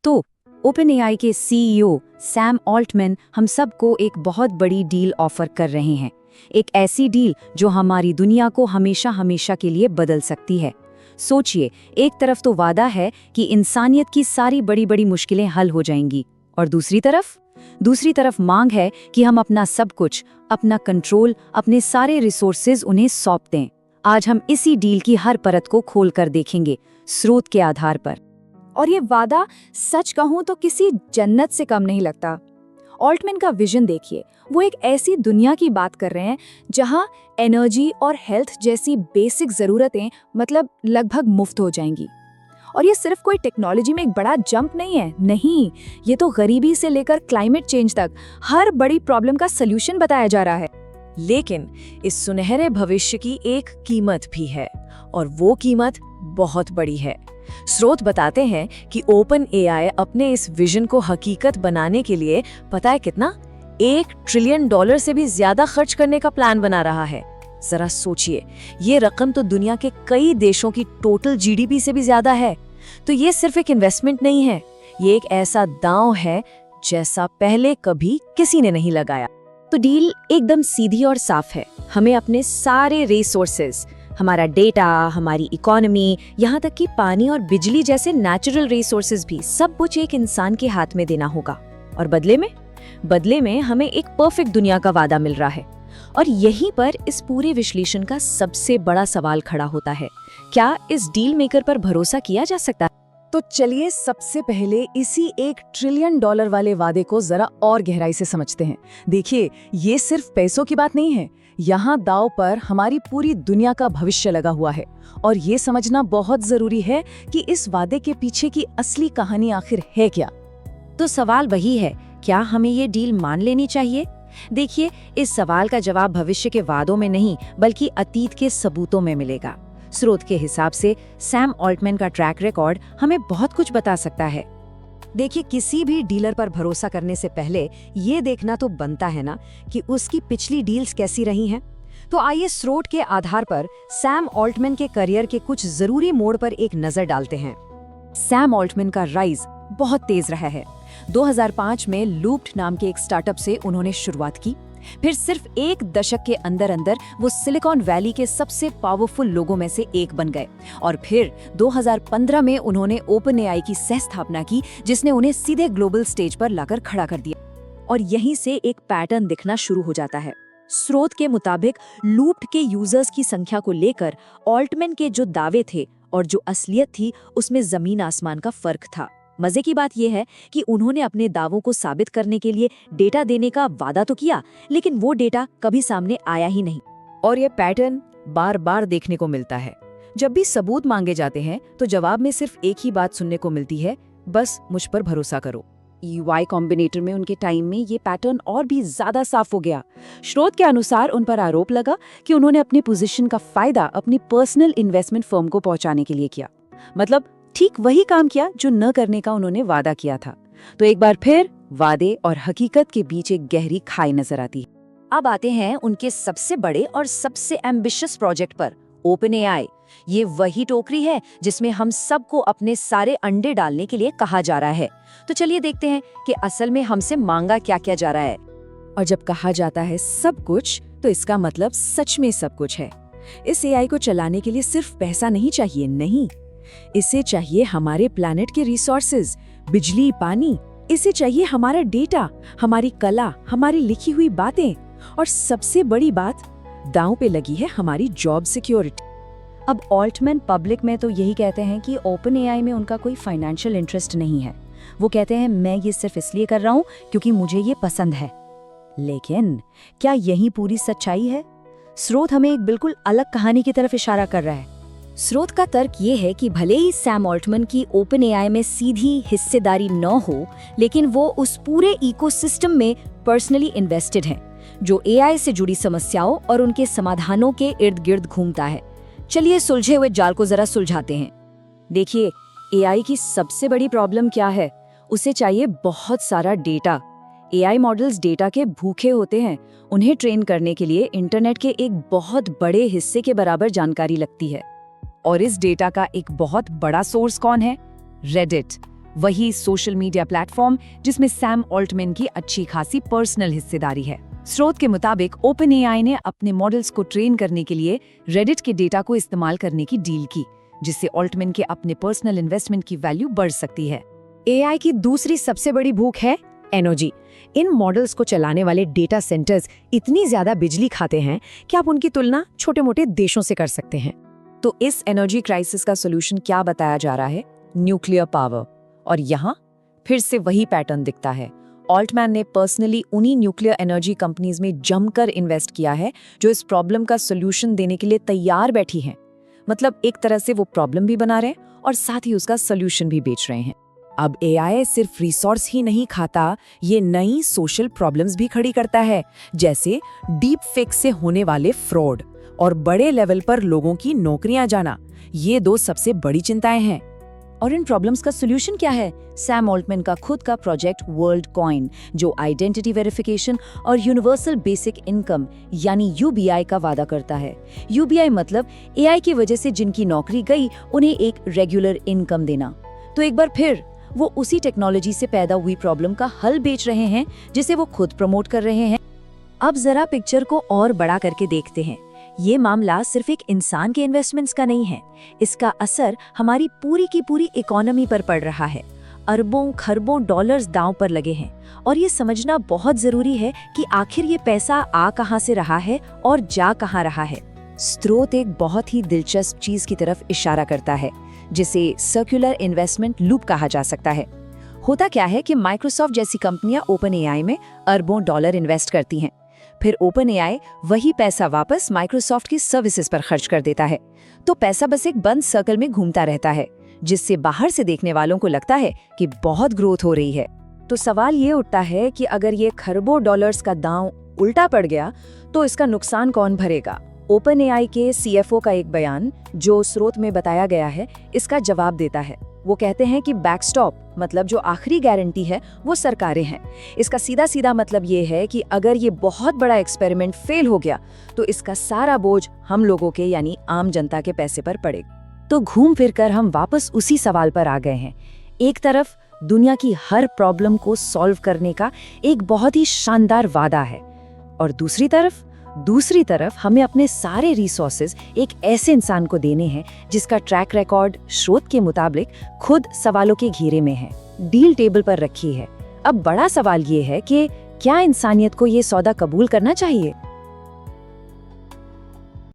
तो ओपनएआई के CEO Sam Altman हम सबको एक बहुत बड़ी डील ऑफर कर रहे हैं। एक ऐसी डील जो हमारी दुनिया को हमेशा हमेशा के लिए बदल सकती है। सोचिए, एक तरफ तो वादा है कि इंसानियत की सारी बड़ी बड़ी मुश्किलें हल हो जाएंगी, और दूसरी तरफ मांग है कि हम अपना सब कुछ, अपना कंट्रोल, अपने सारे रिसोर्सेज उन्हें सौंप दें। आज हम इसी डील की हर परत को खोल कर देखेंगे, स्रोत के आधार पर। और ये वादा सच कहूं तो किसी जन्नत से कम नहीं लगता। ऑल्टमैन का विजन देखिए, वो एक ऐसी दुनिया की बात कर रहे हैं जहां एनर्जी और हेल्थ जैसी बेसिक जरूरतें मतलब लगभग मुफ्त हो जाएंगी। और ये सिर्फ कोई टेक्नोलॉजी में एक बड़ा जंप नहीं है, नहीं, ये तो गरीबी से लेकर क्लाइमेट चेंज तक हर बड़ी प्रॉब्लम का सल्यूशन बताया जा रहा है। लेकिन इस सुनहरे भविष्य की एक कीमत भी है, और वो कीमत बहुत बड़ी है। स्रोत बताते हैं कि ओपनएआई अपने इस विजन को हकीकत बनाने के लिए पता है कितना, $1 ट्रिलियन से भी ज्यादा खर्च करने का प्लान बना रहा है। जरा सोचिए, ये रकम तो दुनिया के कई देशों की टोटल जीडीपी से भी ज्यादा है। तो ये सिर्फ एक इन्वेस्टमेंट नहीं है, ये एक ऐसा दांव है जैसा पहले कभी किसी ने नहीं लगाया। तो डील एकदम सीधी और साफ है। हमें अपने सारे रिसोर्सेज, हमारा डेटा, हमारी इकोनॉमी, यहाँ तक कि पानी और बिजली जैसे नेचुरल रिसोर्सेज भी, सब कुछ एक इंसान के हाथ में देना होगा। और बदले में हमें एक परफेक्ट दुनिया का वादा मिल रहा है। और यहीं पर इस पूरे विश्लेषण का सबसे बड़ा सवाल खड़ा होता है, क्या इस डील मेकर पर भरोसा किया जा सकता है? तो चलिए सबसे पहले इसी $1 ट्रिलियन वाले वादे को जरा और गहराई से समझते हैं। देखिए, ये सिर्फ पैसों की बात नहीं है, यहाँ दांव पर हमारी पूरी दुनिया का भविष्य लगा हुआ है। और ये समझना बहुत जरूरी है कि इस वादे के पीछे की असली कहानी आखिर है क्या। तो सवाल वही है, क्या हमें ये डील मान लेनी चाहिए? देखिए, इस सवाल का जवाब भविष्य के वादों में नहीं, बल्कि अतीत के सबूतों में मिलेगा। स्रोत के हिसाब से सैम ऑल्टमैन का ट्रैक रिकॉर्ड हमें बहुत कुछ बता सकता है। देखिए, किसी भी डीलर पर भरोसा करने से पहले ये देखना तो बनता है ना कि उसकी पिछली डील्स कैसी रही हैं। तो आइए स्रोत के आधार पर सैम ऑल्टमैन के करियर के कुछ जरूरी मोड़ पर एक नजर डालते हैं। सैम ऑल्टमैन का राइज बहुत तेज रहा है। 2005 में लूप्ड नाम के एक स्टार्टअप से उन्होंने शुरुआत की। फिर सिर्फ एक दशक के अंदर वो सिलिकॉन वैली के सबसे पावरफुल लोगों में से एक बन गए। और फिर 2015 में उन्होंने ओपनएआई की सह स्थापना की, जिसने उन्हें सीधे ग्लोबल स्टेज पर लाकर खड़ा कर दिया। और यहीं से एक पैटर्न दिखना शुरू हो जाता है। स्रोत के मुताबिक लूप्ड के यूजर्स की संख्या को लेकर ऑल्टमैन के जो दावे थे और जो असलियत थी, उसमें जमीन आसमान का फर्क था। मजे की बात यह है कि उन्होंने अपने दावों को साबित करने के लिए डेटा देने का वादा तो किया, लेकिन वो डेटा कभी सामने आया ही नहीं। और ये पैटर्न बार बार देखने को मिलता है। जब भी सबूत मांगे जाते हैं तो जवाब में सिर्फ एक ही बात सुनने को मिलती है, बस मुझ पर भरोसा करो। Y कॉम्बिनेटर में उनके टाइम में ये पैटर्न और भी ज्यादा साफ हो गया। स्रोत के अनुसार उन पर आरोप लगा कि उन्होंने अपनी पोजीशन का फायदा अपनी पर्सनल इन्वेस्टमेंट फर्म को पहुंचाने के लिए किया। मतलब ठीक वही काम किया जो न करने का उन्होंने वादा किया था। तो एक बार फिर वादे और हकीकत के बीच एक गहरी खाई नजर आती है। अब आते हैं उनके सबसे बड़े और सबसे एम्बिशियस प्रोजेक्ट पर, ओपनएआई। ये वही टोकरी है जिसमें हम सबको अपने सारे अंडे डालने के लिए कहा जा रहा है। तो चलिए देखते हैं कि असल में हमसे मांगा क्या क्या जा रहा है। और जब कहा जाता है सब कुछ, तो इसका मतलब सच में सब कुछ है। इस एआई को चलाने के लिए सिर्फ पैसा नहीं चाहिए, नहीं, इसे चाहिए हमारे प्लैनेट के रिसोर्सेज, बिजली, पानी। इसे चाहिए हमारा डेटा, हमारी कला, हमारी लिखी हुई बातें, और सबसे बड़ी बात, दांव पे लगी है हमारी जॉब सिक्योरिटी। अब ऑल्टमैन पब्लिक में तो यही कहते हैं कि ओपनएआई में उनका कोई फाइनेंशियल इंटरेस्ट नहीं है। वो कहते हैं, मैं ये सिर्फ इसलिए कर रहा हूँ क्योंकि मुझे ये पसंद है। लेकिन क्या यही पूरी सच्चाई है? स्रोत हमें एक बिल्कुल अलग कहानी की तरफ इशारा कर रहा है। स्रोत का तर्क ये है कि भले ही सैम ऑल्टमैन की ओपनएआई में सीधी हिस्सेदारी न हो, लेकिन वो उस पूरे इकोसिस्टम में पर्सनली इन्वेस्टेड हैं, जो एआई से जुड़ी समस्याओं और उनके समाधानों के इर्द गिर्द घूमता है। चलिए सुलझे हुए जाल को जरा सुलझाते हैं। देखिए, एआई की सबसे बड़ी प्रॉब्लम क्या है? उसे चाहिए बहुत सारा डेटा। एआई मॉडल्स डेटा के भूखे होते हैं। उन्हें ट्रेन करने के लिए इंटरनेट के एक बहुत बड़े हिस्से के बराबर जानकारी लगती है। और इस डेटा का एक बहुत बड़ा सोर्स कौन है? रेडिट। वही सोशल मीडिया प्लेटफॉर्म जिसमें सैम ऑल्टमैन की अच्छी खासी पर्सनल हिस्सेदारी है। स्रोत के मुताबिक ओपन एआई ने अपने मॉडल्स को ट्रेन करने के लिए रेडिट के डेटा को इस्तेमाल करने की डील की, जिससे ऑल्टमैन के अपने पर्सनल इन्वेस्टमेंट की वैल्यू बढ़ सकती है। एआई की दूसरी सबसे बड़ी भूख है एनर्जी। इन मॉडल्स को चलाने वाले डेटा सेंटर्स इतनी ज्यादा बिजली खाते हैं कि आप उनकी तुलना छोटे-मोटे देशों से कर सकते हैं। तो इस एनर्जी क्राइसिस का सॉल्यूशन क्या बताया जा रहा है? Nuclear power. और यहाँ फिर से वही पैटर्न दिखता है। ऑल्टमैन ने पर्सनली उन्हीं न्यूक्लियर एनर्जी कंपनीज में जमकर इन्वेस्ट किया है जो इस प्रॉब्लम का सॉल्यूशन देने के लिए तैयार बैठी हैं। मतलब एक तरह से वो प्रॉब्लम भी बना रहे हैं और साथ ही उसका सॉल्यूशन भी बेच रहे हैं। अब एआई सिर्फ रिसोर्स ही नहीं खाता, ये नई सोशल प्रॉब्लम्स भी खड़ी करता है, जैसे डीप फेक से होने वाले फ्रॉड और बड़े लेवल पर लोगों की नौकरियां जाना। ये दो सबसे बड़ी चिंताएं हैं। और इन प्रॉब्लम्स का सॉल्यूशन क्या है? सैम ऑल्टमैन का खुद का प्रोजेक्ट वर्ल्ड कॉइन, जो आइडेंटिटी वेरिफिकेशन और यूनिवर्सल बेसिक इनकम यानी यूबीआई का वादा करता है। यूबीआई मतलब एआई की वजह से जिनकी नौकरी गई उन्हें एक रेगुलर इनकम देना। तो एक बार फिर वो उसी टेक्नोलॉजी से पैदा हुई प्रॉब्लम का हल बेच रहे हैं जिसे वो खुद प्रमोट कर रहे हैं। अब जरा पिक्चर को और बड़ा करके देखते हैं। ये मामला सिर्फ एक इंसान के इन्वेस्टमेंट्स का नहीं है, इसका असर हमारी पूरी की पूरी इकोनॉमी पर पड़ रहा है। अरबों खरबों डॉलर्स दांव पर लगे हैं और ये समझना बहुत जरूरी है कि आखिर ये पैसा आ कहां से रहा है और जा कहां रहा है। स्रोत एक बहुत ही दिलचस्प चीज की तरफ इशारा करता है, जिसे सर्कुलर इन्वेस्टमेंट लूप कहा जा सकता है। होता क्या है कि माइक्रोसॉफ्ट जैसी कंपनियां ओपन एआई में अरबों डॉलर इन्वेस्ट करती हैं। फिर ओपन एआई वही पैसा वापस माइक्रोसॉफ्ट की सर्विसेज पर खर्च कर देता है। तो पैसा बस एक बंद सर्कल में घूमता रहता है, जिससे बाहर से देखने वालों को लगता है कि बहुत ग्रोथ हो रही है। तो सवाल ये उठता है कि अगर ये खरबों डॉलर्स का दांव उल्टा पड़ गया तो इसका नुकसान कौन भरेगा? ओपन एआई के सीएफओ का एक बयान जो स्रोत में बताया गया है, इसका जवाब देता है। वो कहते हैं कि बैकस्टॉप मतलब जो आखिरी गारंटी है वो सरकारें हैं। इसका सीधा सीधा मतलब ये है कि अगर ये बहुत बड़ा एक्सपेरिमेंट फेल हो गया तो इसका सारा बोझ हम लोगों के यानी आम जनता के पैसे पर पड़ेगा। तो घूम फिर कर हम वापस उसी सवाल पर आ गए हैं। एक तरफ दुनिया की हर प्रॉब्लम को सॉल्व करने का एक बहुत ही शानदार वादा है और दूसरी तरफ हमें अपने सारे रिसोर्सेज एक ऐसे इंसान को देने हैं जिसका ट्रैक रिकॉर्ड स्रोत के मुताबिक खुद सवालों के घेरे में है, डील टेबल पर रखी है। अब बड़ा सवाल ये है कि क्या इंसानियत को ये सौदा कबूल करना चाहिए?